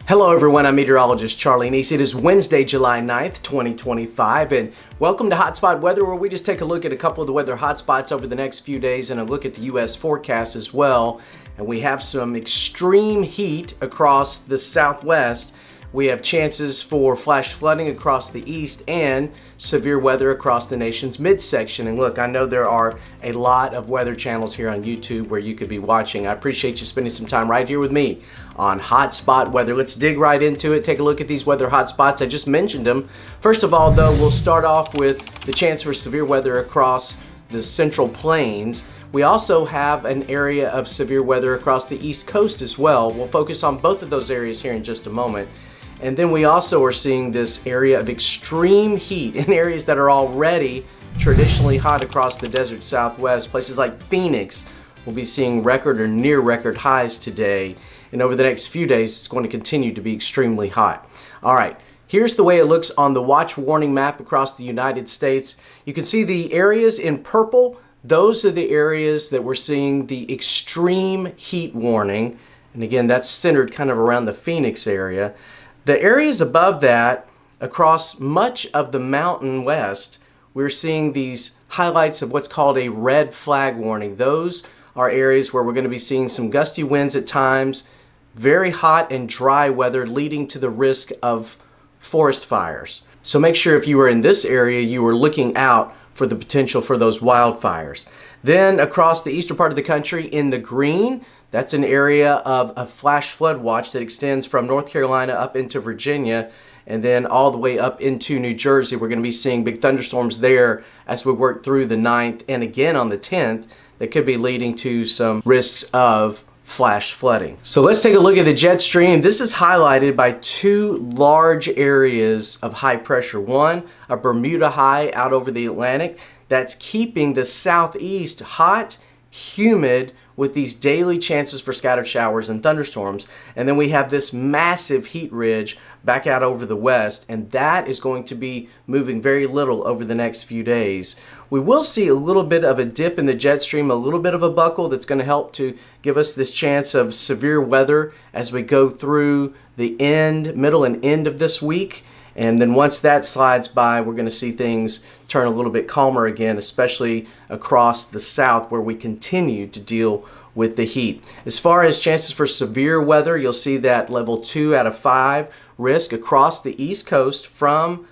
Hello everyone, I'm meteorologist Charlie Neese. It is Wednesday, July 9th, 2025, and welcome to Hotspot Weather, where we just take a look at a couple of the weather hotspots over the next few days and a look at the U.S. forecast as well. And we have some extreme heat across the southwest. We have chances for flash flooding across the east and severe weather across the nation's midsection. And look, I know there are a lot of weather channels here on YouTube where you could be watching. I appreciate you spending some time right here with me on Hotspot Weather. Let's dig right into it. Take a look at these weather hotspots. I just mentioned them. First of all, though, we'll start off with the chance for severe weather across the central plains. We also have an area of severe weather across the east coast as well. We'll focus on both of those areas here in just a moment. And then we also are seeing this area of extreme heat in areas that are already traditionally hot across the desert southwest. Places like Phoenix will be seeing record or near record highs today. And over the next few days, it's going to continue to be extremely hot. All right, here's the way it looks on the watch warning map across the United States. You can see the areas in purple. Those are the areas that we're seeing the extreme heat warning. And again, that's centered kind of around the Phoenix area. The areas above that, across much of the Mountain West, we're seeing these highlights of what's called a red flag warning. Those are areas where we're going to be seeing some gusty winds at times, very hot and dry weather leading to the risk of forest fires. So make sure if you were in this area, you were looking out for the potential for those wildfires. Then across the eastern part of the country in the green, that's an area of a flash flood watch that extends from North Carolina up into Virginia and then all the way up into New Jersey. We're going to be seeing big thunderstorms there as we work through the 9th and again on the 10th that could be leading to some risks of flash flooding. So let's take a look at the jet stream. This is highlighted by two large areas of high pressure. One, a Bermuda high out over the Atlantic that's keeping the southeast hot, humid, with these daily chances for scattered showers and thunderstorms. And then we have this massive heat ridge back out over the west, and that is going to be moving very little over the next few days. We will see a little bit of a dip in the jet stream, a little bit of a buckle that's going to help to give us this chance of severe weather as we go through the middle and end of this week. And then once that slides by, we're going to see things turn a little bit calmer again, especially across the south where we continue to deal with the heat. As far as chances for severe weather, you'll see that level 2 out of 5 risk across the east coast from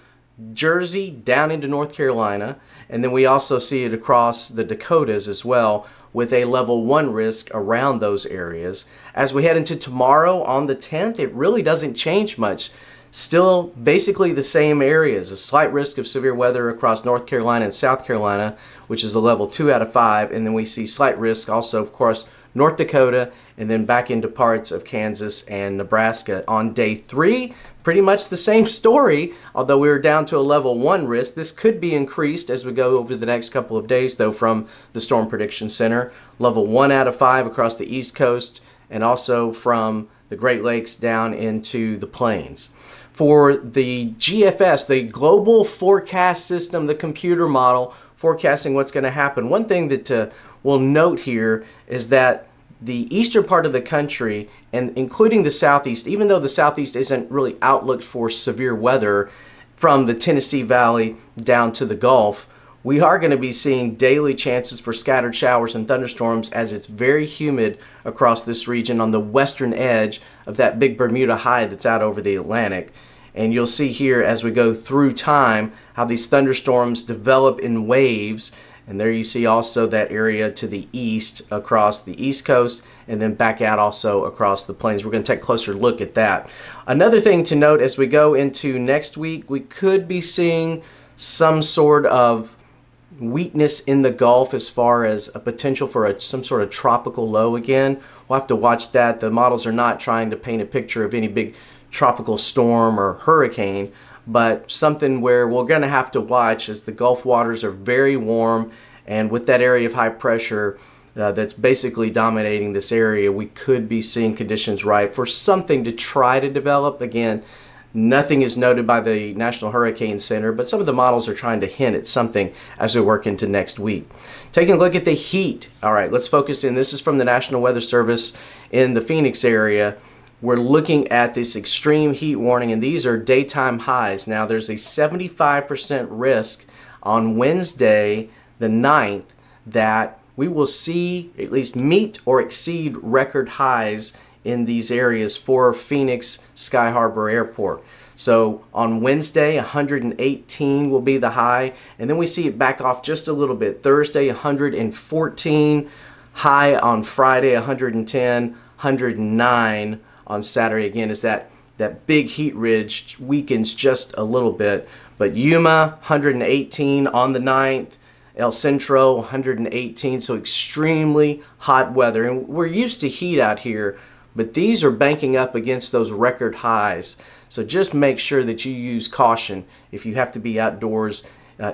Jersey down into North Carolina. And then we also see it across the Dakotas as well with a level 1 risk around those areas. As we head into tomorrow on the 10th, it really doesn't change much. Still basically the same areas, a slight risk of severe weather across North Carolina and South Carolina, which is a level 2 out of 5, and then we see slight risk also, of course, North Dakota, and then back into parts of Kansas and Nebraska. On day 3, pretty much the same story, although we were down to a level 1 risk. This could be increased as we go over the next couple of days, though, from the Storm Prediction Center. Level 1 out of 5 across the East Coast, and also from the Great Lakes down into the plains. For the GFS, the Global Forecast System, the computer model forecasting what's going to happen, one thing that we'll note here is that the eastern part of the country, and including the southeast, even though the southeast isn't really outlooked for severe weather from the Tennessee Valley down to the Gulf, we are going to be seeing daily chances for scattered showers and thunderstorms as it's very humid across this region on the western edge of that big Bermuda high that's out over the Atlantic. And you'll see here as we go through time how these thunderstorms develop in waves. And there you see also that area to the east across the east coast and then back out also across the plains. We're going to take a closer look at that. Another thing to note as we go into next week, we could be seeing some sort of weakness in the Gulf as far as a potential for some sort of tropical low again. We'll have to watch that. The models are not trying to paint a picture of any big tropical storm or hurricane, but something where we're going to have to watch as the Gulf waters are very warm, and with that area of high pressure that's basically dominating this area, we could be seeing conditions ripe for something to try to develop. Again, nothing is noted by the National Hurricane Center, but some of the models are trying to hint at something as we work into next week. Taking a look at the heat. All right, let's focus in. This is from the National Weather Service in the Phoenix area. we're looking at this extreme heat warning, and these are daytime highs. Now there's a 75% risk on Wednesday the 9th that we will see, at least meet or exceed record highs in these areas for Phoenix Sky Harbor Airport. So on Wednesday, 118 will be the high, and then we see it back off just a little bit. Thursday, 114, high on Friday, 110, 109 on Saturday. Again, as that big heat ridge weakens just a little bit. But Yuma, 118 on the 9th. El Centro, 118, so extremely hot weather. And we're used to heat out here, but these are banking up against those record highs. So just make sure that you use caution if you have to be outdoors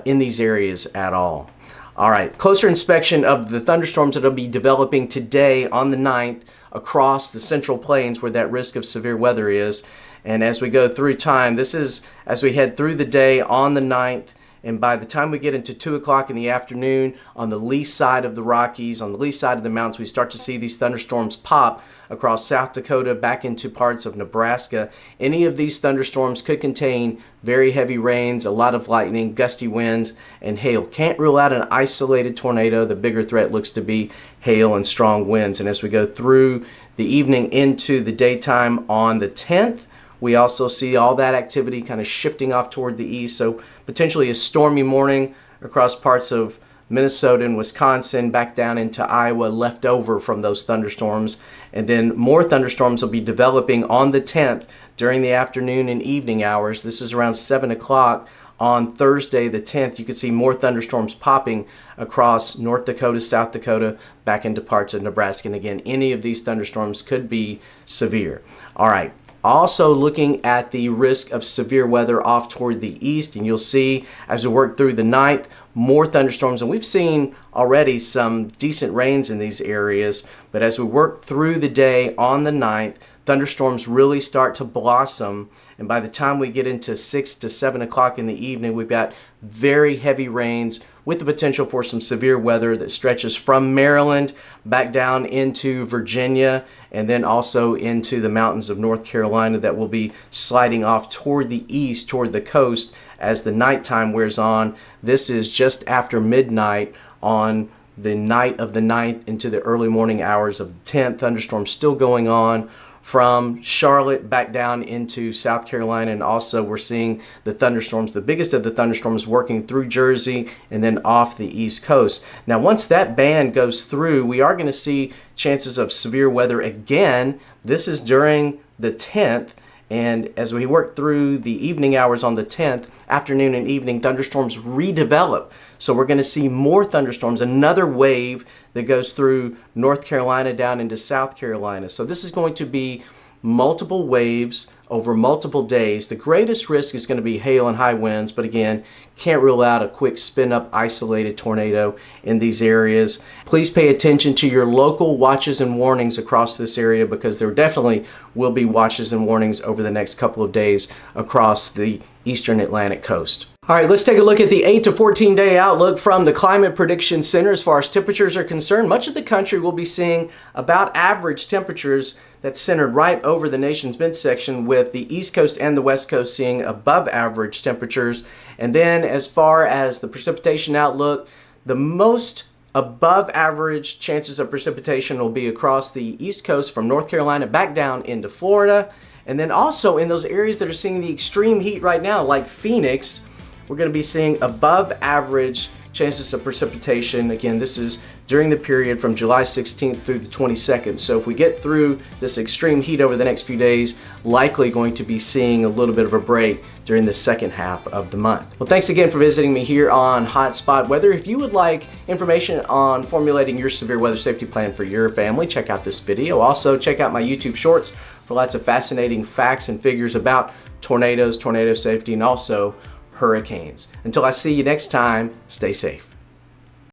in these areas at all. All right, closer inspection of the thunderstorms that will be developing today on the 9th across the Central Plains where that risk of severe weather is. And as we go through time, this is as we head through the day on the 9th. And by the time we get into 2 o'clock in the afternoon on the lee side of the Rockies, on the lee side of the mountains, we start to see these thunderstorms pop across South Dakota back into parts of Nebraska. Any of these thunderstorms could contain very heavy rains, a lot of lightning, gusty winds, and hail. Can't rule out an isolated tornado. The bigger threat looks to be hail and strong winds. And as we go through the evening into the daytime on the 10th, we also see all that activity kind of shifting off toward the east. So potentially a stormy morning across parts of Minnesota and Wisconsin, back down into Iowa, left over from those thunderstorms. And then more thunderstorms will be developing on the 10th during the afternoon and evening hours. This is around 7 o'clock on Thursday the 10th. You can see more thunderstorms popping across North Dakota, South Dakota, back into parts of Nebraska. And again, any of these thunderstorms could be severe. All right. Also looking at the risk of severe weather off toward the east, and you'll see as we work through the 9th, more thunderstorms, and we've seen already some decent rains in these areas, but as we work through the day on the 9th, thunderstorms really start to blossom, and by the time we get into 6 to 7 o'clock in the evening, we've got very heavy rains with the potential for some severe weather that stretches from Maryland back down into Virginia and then also into the mountains of North Carolina that will be sliding off toward the east, toward the coast as the nighttime wears on. This is just after midnight on the night of the 9th into the early morning hours of the 10th. Thunderstorms still going on from Charlotte back down into South Carolina, and also we're seeing the thunderstorms, the biggest of the thunderstorms, working through Jersey and then off the East Coast. Now once that band goes through, we are going to see chances of severe weather again. This is during the 10th, and as we work through the evening hours on the 10th, afternoon and evening, thunderstorms redevelop. So we're going to see more thunderstorms, another wave that goes through North Carolina down into South Carolina. So this is going to be multiple waves over multiple days. The greatest risk is going to be hail and high winds, but again, can't rule out a quick spin up isolated tornado in these areas. Please pay attention to your local watches and warnings across this area, because there definitely will be watches and warnings over the next couple of days across the eastern Atlantic coast. All right, let's take a look at the 8 to 14 day outlook from the Climate Prediction Center. As far as temperatures are concerned, much of the country will be seeing about average temperatures that's centered right over the nation's midsection, with the East Coast and the West Coast seeing above average temperatures. And then as far as the precipitation outlook, the most above average chances of precipitation will be across the East Coast from North Carolina back down into Florida. And then also in those areas that are seeing the extreme heat right now, like Phoenix, we're going to be seeing above average chances of precipitation. Again, this is during the period from July 16th through the 22nd. So if we get through this extreme heat over the next few days, likely going to be seeing a little bit of a break during the second half of the month. Well, thanks again for visiting me here on Hotspot Weather. If you would like information on formulating your severe weather safety plan for your family, check out this video. Also, check out my YouTube shorts for lots of fascinating facts and figures about tornadoes, tornado safety, and also hurricanes. Until I see you next time, stay safe.